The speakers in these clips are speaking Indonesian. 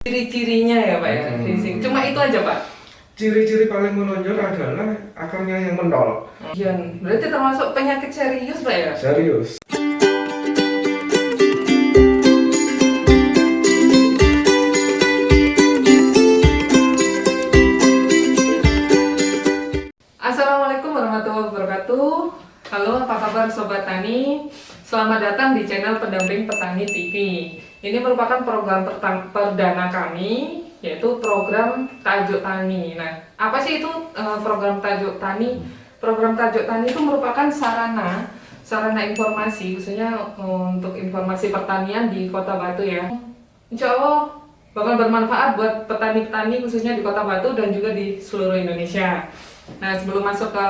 Ciri-cirinya ya Pak ya, fisik. Cuma itu aja Pak. Ciri-ciri paling menonjol adalah akarnya yang mendol. Berarti termasuk penyakit serius Pak ya? Serius. Assalamualaikum warahmatullahi wabarakatuh. Halo, apa kabar Sobat Tani? Selamat datang di channel Pendamping Petani TV. Ini merupakan program perdana kami, yaitu program Tajuk Tani. Nah, apa sih itu program Tajuk Tani? Program Tajuk Tani itu merupakan sarana informasi, khususnya untuk informasi pertanian di Kota Batu ya. Insya Allah bakal bermanfaat buat petani-petani khususnya di Kota Batu dan juga di seluruh Indonesia. Nah, sebelum masuk ke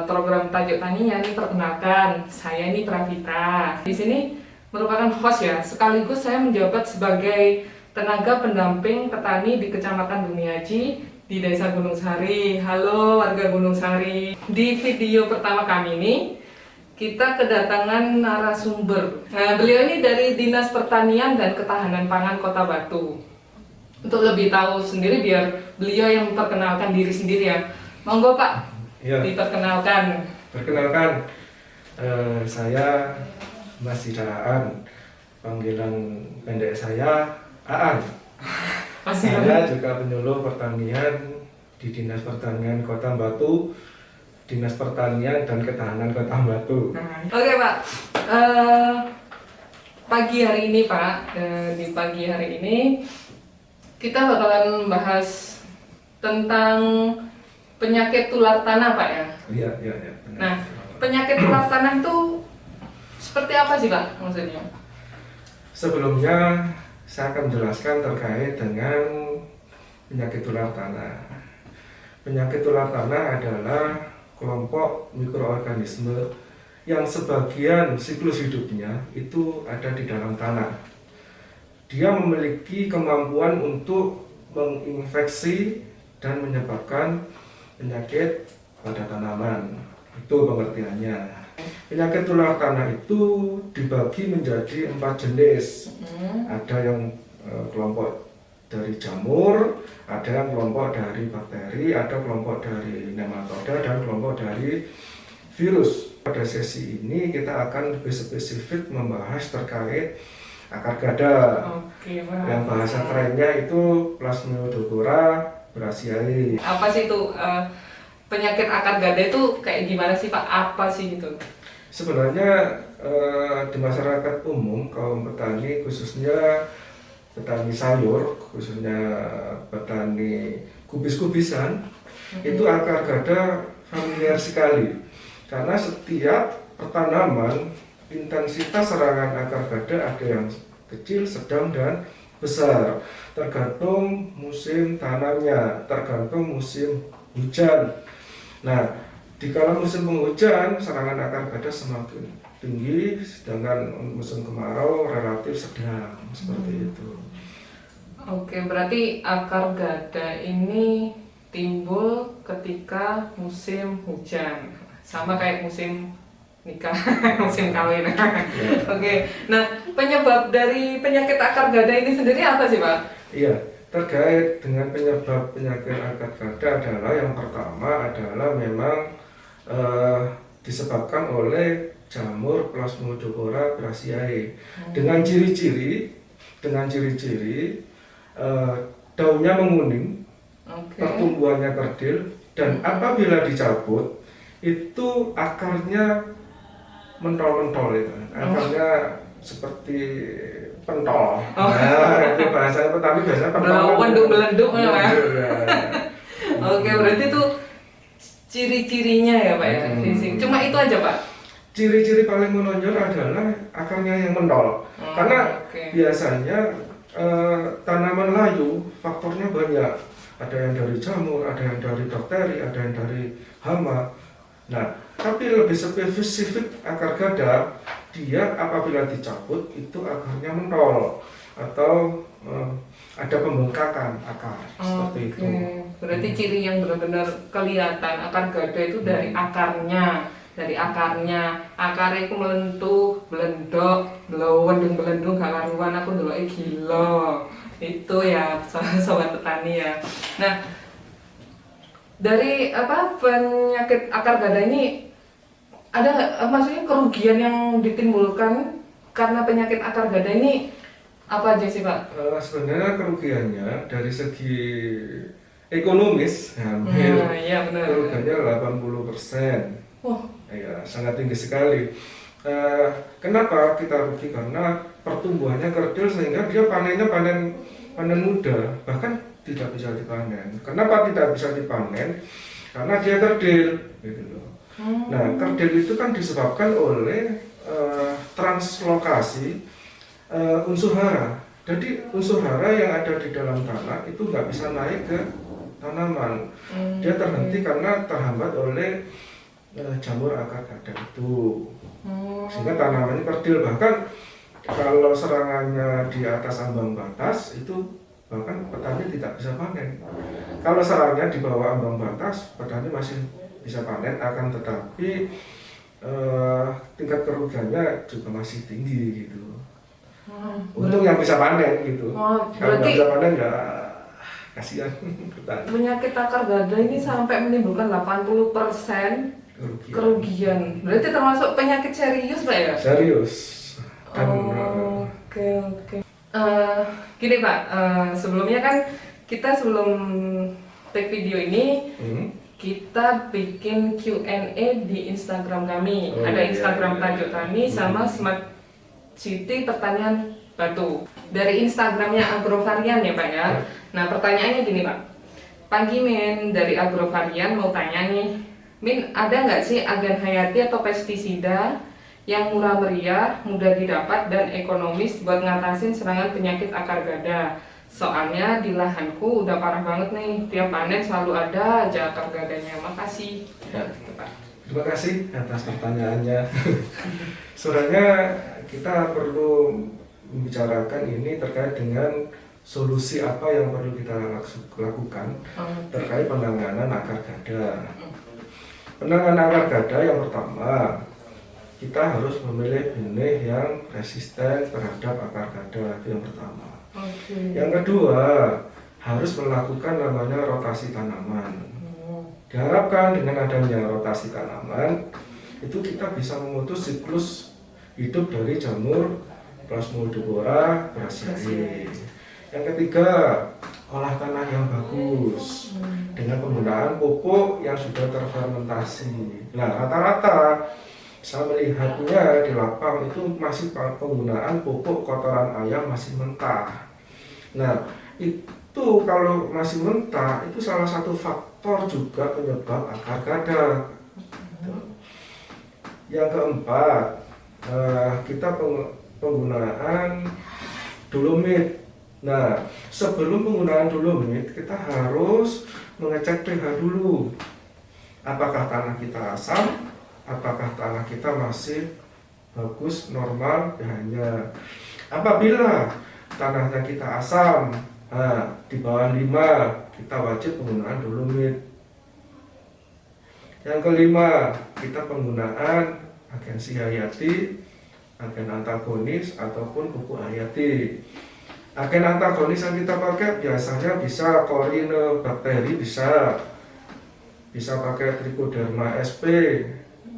program Tajuk Tani, ini perkenalkan, saya ini Pravita. Di sini merupakan host ya, sekaligus saya menjabat sebagai tenaga pendamping petani di Kecamatan Bumiaji di Desa Gunung Sari. Halo warga Gunung Sari. Di video pertama kami ini kita kedatangan narasumber. Nah, beliau ini dari Dinas Pertanian dan Ketahanan Pangan Kota Batu. Untuk lebih tahu sendiri biar beliau yang memperkenalkan diri sendiri ya. Monggo Pak, ya, diperkenalkan. Perkenalkan, saya Mas Didaan, panggilan pendek saya Aan. Saya juga penyuluh pertanian di Dinas Pertanian Kota Batu, Dinas Pertanian dan Ketahanan Kota Batu. Oke Pak, pagi hari ini Pak, di pagi hari ini kita bakalan membahas tentang penyakit tular tanah Pak ya? Iya. Nah, penyakit tular tanah itu seperti apa sih Pak maksudnya? Sebelumnya saya akan menjelaskan terkait dengan penyakit tular tanah. Penyakit tular tanah adalah kelompok mikroorganisme yang sebagian siklus hidupnya itu ada di dalam tanah. Dia memiliki kemampuan untuk menginfeksi dan menyebabkan penyakit pada tanaman. Itu pengertiannya. Penyakit tular tanah itu dibagi menjadi 4 jenis. Ada yang kelompok dari jamur, ada yang kelompok dari bakteri, ada kelompok dari nematoda, dan kelompok dari virus. Pada sesi ini kita akan lebih spesifik membahas terkait akar gada. Yang bahasa kerennya itu Plasmodioptera brassiae. Apa sih itu penyakit akar gada itu kayak gimana sih Pak? Apa sih itu? Sebenarnya di masyarakat umum, kaum petani khususnya petani sayur, khususnya petani kubis-kubisan, itu akar gada familiar sekali. Karena setiap pertanaman intensitas serangan akar gada ada yang kecil, sedang, dan besar. Tergantung musim tanamnya, tergantung musim hujan. Nah, di kala musim penghujan, serangan akar gada semakin tinggi, sedangkan musim kemarau relatif sedang, seperti itu. Oke, berarti akar gada ini timbul ketika musim hujan, sama kayak musim nikah, musim kawin. Oke, nah penyebab dari penyakit akar gada ini sendiri apa sih Pak? Iya, terkait dengan penyebab penyakit akar gada adalah yang pertama adalah memang disebabkan oleh jamur Plasmodioptera brassiae dengan ciri-ciri daunnya menguning, pertumbuhannya kerdil, dan apabila dicabut itu akarnya mentol-mentol itu, akarnya seperti pentol. Nah, itu bahasa petani biasanya pentol. Belendung ya Pak. Oke, berarti itu ciri-cirinya ya Pak ya, fisik. Cuma itu aja Pak. Ciri-ciri paling menonjol adalah akarnya yang mendol. Karena biasanya tanaman layu faktornya banyak. Ada yang dari jamur, ada yang dari bakteri, ada yang dari hama. Nah, tapi lebih spesifik akar gada, dia apabila dicabut itu akarnya mendol atau ada pembengkakan akar, seperti itu. Berarti ciri yang benar-benar kelihatan akar gada itu dari akarnya. Akarnya itu melentuh, belendok, belendung gak karuan, aku ndelok gila. Itu ya sobat petani ya. Nah, dari penyakit akar gada ini ada nggak maksudnya kerugian yang ditimbulkan karena penyakit akar gada ini apa aja sih Pak? Sebenarnya kerugiannya dari segi ekonomis hampir Iya benar. kerugiannya 80%. Oh, Ya, sangat tinggi sekali. Kenapa kita rugi? Karena pertumbuhannya kerdil sehingga dia panennya panen muda, bahkan tidak bisa dipanen. Kenapa tidak bisa dipanen? Karena dia kerdil, gitu loh. Nah, kerdil itu kan disebabkan oleh translokasi unsur hara. Jadi unsur hara yang ada di dalam tanah itu nggak bisa naik ke tanaman. Dia terhenti karena terhambat oleh jamur akar gada itu. Sehingga tanamannya kerdil. Bahkan kalau serangannya di atas ambang batas itu bahkan petani tidak bisa panen. Kalau serangnya di bawah ambang batas, petani masih bisa panen, akan tetapi tingkat kerugiannya juga masih tinggi gitu. Untung yang bisa panen gitu. Kalau nggak bisa panen ya kasihan petani. Penyakit akar gada ini sampai menimbulkan 80% kerugian. Berarti termasuk penyakit serius Pak ya? Serius. Oke. Gini Pak, sebelumnya kan kita sebelum take video ini kita bikin Q&A di Instagram kami. Ada Instagram Tajuk Tani sama Smart City Pertanian Batu. Dari Instagramnya Agrovarian ya Pak ya. Nah pertanyaannya gini Pak, Pagi Min dari Agrovarian mau tanya nih, Min ada nggak sih agen hayati atau pestisida yang murah meriah, mudah didapat dan ekonomis buat ngatasin serangan penyakit akar gada? Soalnya di lahanku udah parah banget nih, tiap panen selalu ada aja akar gadanya. Makasih. Ya. Terima kasih atas pertanyaannya. Sebenarnya kita perlu membicarakan ini terkait dengan solusi apa yang perlu kita lakukan terkait penanganan akar gada. Penanganan akar gada yang pertama, kita harus memilih benih yang resisten terhadap akar gada, itu yang pertama. Yang kedua, harus melakukan namanya rotasi tanaman. Diharapkan dengan adanya rotasi tanaman, itu kita bisa memutus siklus hidup dari jamur Plasmodiphora brassiae. Yang ketiga, olah tanah yang bagus dengan penggunaan pupuk yang sudah terfermentasi. Nah, rata-rata saya melihatnya di lapang itu masih penggunaan pupuk kotoran ayam masih mentah. Nah, itu kalau masih mentah itu salah satu faktor juga penyebab akar gada. Yang keempat, kita penggunaan dolomit. Nah, sebelum penggunaan dolomit kita harus mengecek pH dulu. Apakah tanah kita asam? Apakah tanah kita masih bagus, normal pH-nya? Apabila tanahnya kita asam, di bawah 5, kita wajib penggunaan dolomit. Yang kelima, kita penggunaan agensi hayati, agen antagonis ataupun pupuk hayati. Agen antagonis yang kita pakai biasanya bisa Corynebacterium, bisa pakai Trichoderma sp,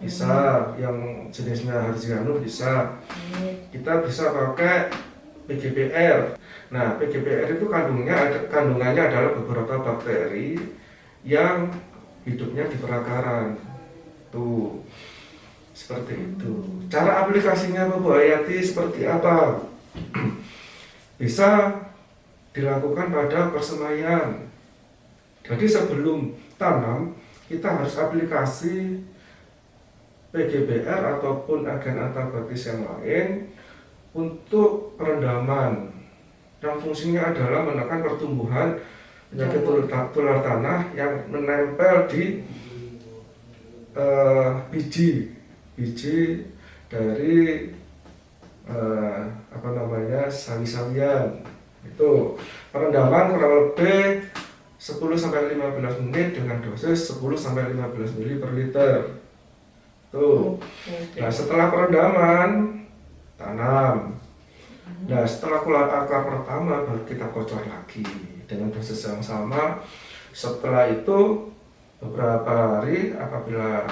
bisa yang jenisnya Harzianum, bisa. Kita bisa pakai PGPR. Nah, PGPR itu kandungannya adalah beberapa bakteri yang hidupnya di perakaran. Tuh, seperti itu. Cara aplikasinya pupuk hayati seperti apa? Bisa dilakukan pada persemaian. Jadi sebelum tanam kita harus aplikasi PGPR ataupun agen antagonis yang lain untuk perendaman, yang fungsinya adalah menekan pertumbuhan penyakit tular tanah yang menempel di biji dari sawi-sawian. Itu perendaman kurang lebih 10-15 menit dengan dosis 10-15 ml per liter. Tuh. Nah, setelah perendaman tanam. Nah, setelah keluar akar pertama baru kita kocor lagi dengan proses yang sama. Setelah itu beberapa hari apabila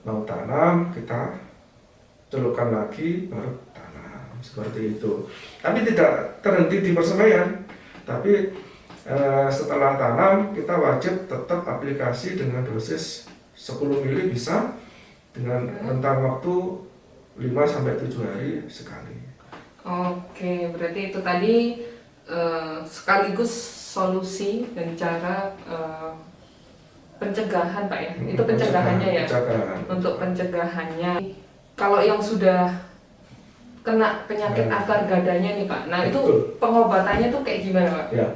mau tanam, kita celupkan lagi baru tanam seperti itu. Tapi tidak terhenti di persemaian, tapi setelah tanam kita wajib tetap aplikasi dengan dosis 10 ml bisa dengan rentang waktu 5-7 hari sekali. Oke, berarti itu tadi sekaligus solusi dan cara pencegahan Pak ya. Itu pencegahannya ya. Pencegahan. Untuk pencegahannya. Kalau yang sudah kena penyakit akar gadanya nih Pak. Nah, Betul. itu pengobatannya tuh kayak gimana Pak? Ya.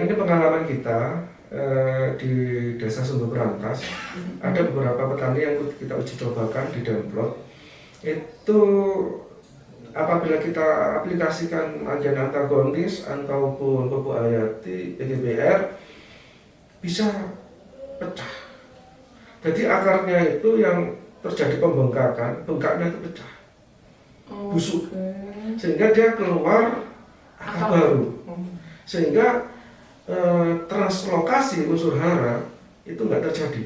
Ini pengalaman kita di Desa Sumber Berantas. Ada beberapa petani yang kita uji cobakan di Demplot. Itu apabila kita aplikasikan agen antagonis ataupun pupuk hayati PGBR bisa pecah. Jadi akarnya itu yang terjadi pembengkakan, bengkaknya itu pecah, busuk, sehingga dia keluar akar baru, sehingga translokasi unsur hara itu nggak terjadi.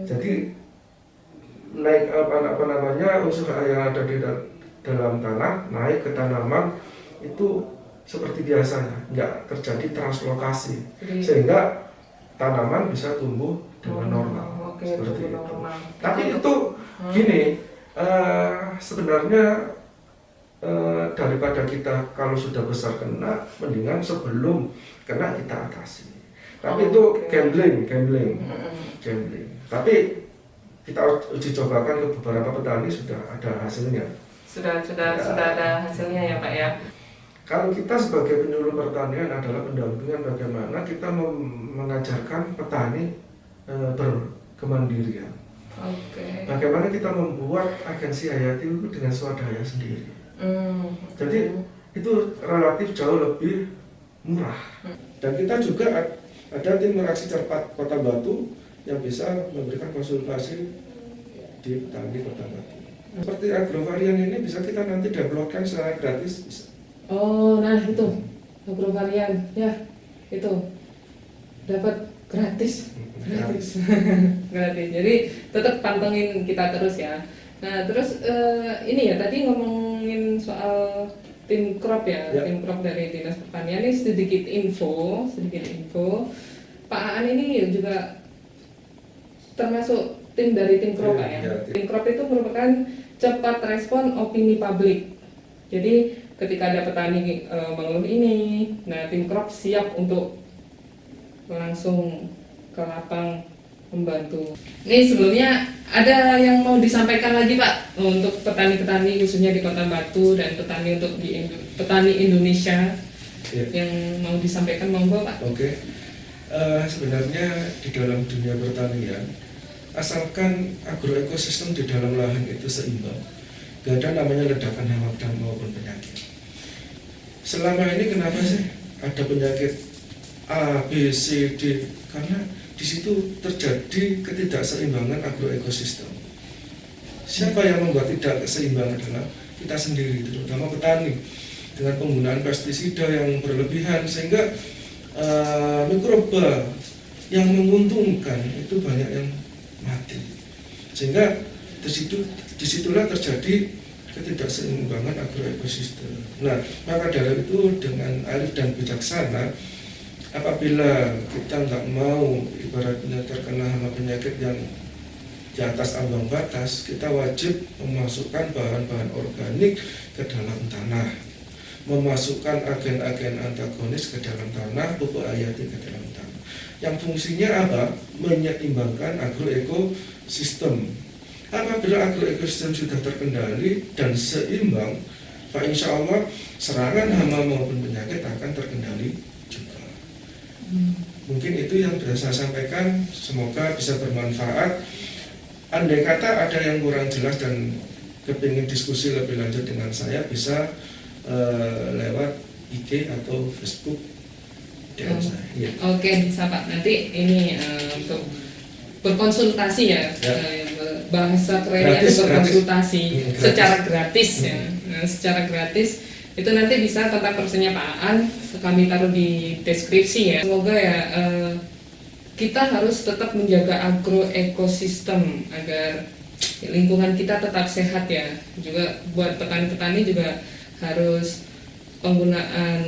Jadi naik unsur hara yang ada di dalam tanah naik ke tanaman itu seperti biasanya, nggak terjadi translokasi, sehingga tanaman bisa tumbuh dengan normal. Seperti itu. Tapi itu gini, sebenarnya daripada kita kalau sudah besar kena, mendingan sebelum kena kita atasi. Tapi itu gambling. Tapi kita uji cobakan ke beberapa petani sudah ada hasilnya. Sudah ada hasilnya ya Pak ya. Kalau kita sebagai penyuluh pertanian adalah pendampingan bagaimana kita mengajarkan petani berkemandirian. Bagaimana kita membuat agensi hayati itu dengan swadaya sendiri. Jadi itu relatif jauh lebih murah. Dan kita juga ada tim reaksi cepat Kota Batu yang bisa memberikan konsultasi di petani Kota Batu. Seperti agrovarian ini bisa kita nanti downloadkan secara gratis bisa. Oh, nah itu agrovarian ya, itu dapat gratis. Gratis. Jadi tetap pantengin kita terus ya. Nah terus ini ya tadi ngomongin soal tim crop ya. Tim crop dari Dinas Pertanian ini sedikit info. Pak Aan ini juga termasuk tim dari tim crop ya. Tim crop itu merupakan cepat respon opini publik. Jadi ketika ada petani mengeluh ini, nah tim crop siap untuk langsung ke lapang membantu. Ini sebelumnya ada yang mau disampaikan lagi Pak untuk petani-petani khususnya di Kota Batu dan petani untuk di petani Indonesia yang mau disampaikan, monggo Pak. Oke. Sebenarnya di dalam dunia pertanian, asalkan agroekosistem di dalam lahan itu seimbang, gak ada namanya ledakan hama maupun penyakit. Selama ini kenapa sih ada penyakit A, B, C, D? Karena di situ terjadi ketidakseimbangan agroekosistem. Siapa yang membuat tidak seimbang adalah kita sendiri, terutama petani, dengan penggunaan pestisida yang berlebihan sehingga mikroba yang menguntungkan itu banyak yang mati. Sehingga disitulah terjadi ketidakseimbangan agroekosistem. Nah, maka dari itu dengan arif dan bijaksana, apabila kita nggak mau ibaratnya terkena hama penyakit yang di atas ambang batas, kita wajib memasukkan bahan-bahan organik ke dalam tanah, memasukkan agen-agen antagonis ke dalam tanah, pupuk hayati ke dalam tanah. Yang fungsinya apa? Menyeimbangkan agroekosistem. Apabila agroekosistem sudah terkendali dan seimbang, Pak, insya Allah serangan hama maupun penyakit akan terkendali juga. Mungkin itu yang bisa saya sampaikan, semoga bisa bermanfaat. Andai kata ada yang kurang jelas dan kepingin diskusi lebih lanjut dengan saya, bisa lewat IG atau Facebook dengan saya. Ya. Oke, bisa Pak. Nanti ini untuk berkonsultasi ya, bahasa kerennya itu berkonsultasi secara gratis ya. Nah, secara gratis itu nanti bisa kontak personnya Pak Aan, kami taruh di deskripsi ya. Semoga ya kita harus tetap menjaga agroekosistem agar lingkungan kita tetap sehat ya. Juga buat petani-petani juga harus penggunaan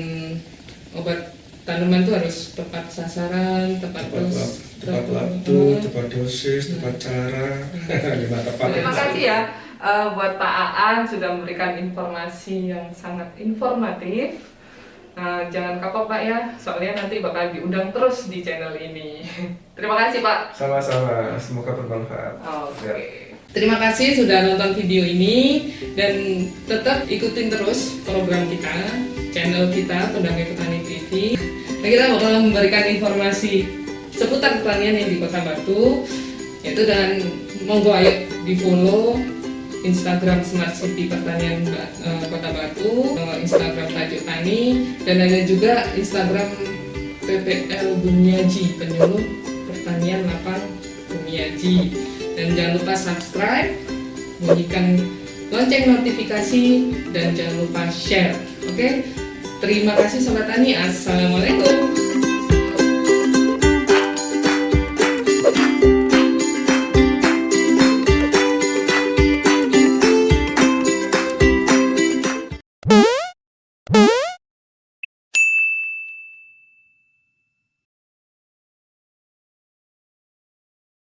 obat tanaman itu harus tepat sasaran, tepat waktu, tepat dosis, tepat cara. Gimana tepat? Terima kasih ya buat Pak Aan sudah memberikan informasi yang sangat informatif. Jangan kapok Pak ya, soalnya nanti bakal diundang terus di channel ini. Terima kasih Pak. Sama-sama, semoga bermanfaat. Oke. Terima kasih sudah nonton video ini dan tetap ikutin terus program kita, channel kita Pendamping Petani TV. Nah, kita bakal memberikan informasi seputar pertanian yang di Kota Batu, yaitu dengan monggo ayo di follow Instagram Smart City Pertanian Kota Batu, Instagram Tajuk Tani, dan ada juga Instagram PPL Bumiaji, penyuluh pertanian lapang Bumiaji. Dan jangan lupa subscribe, bunyikan lonceng notifikasi, dan jangan lupa share. Oke? Terima kasih Sobat Tani. Assalamualaikum.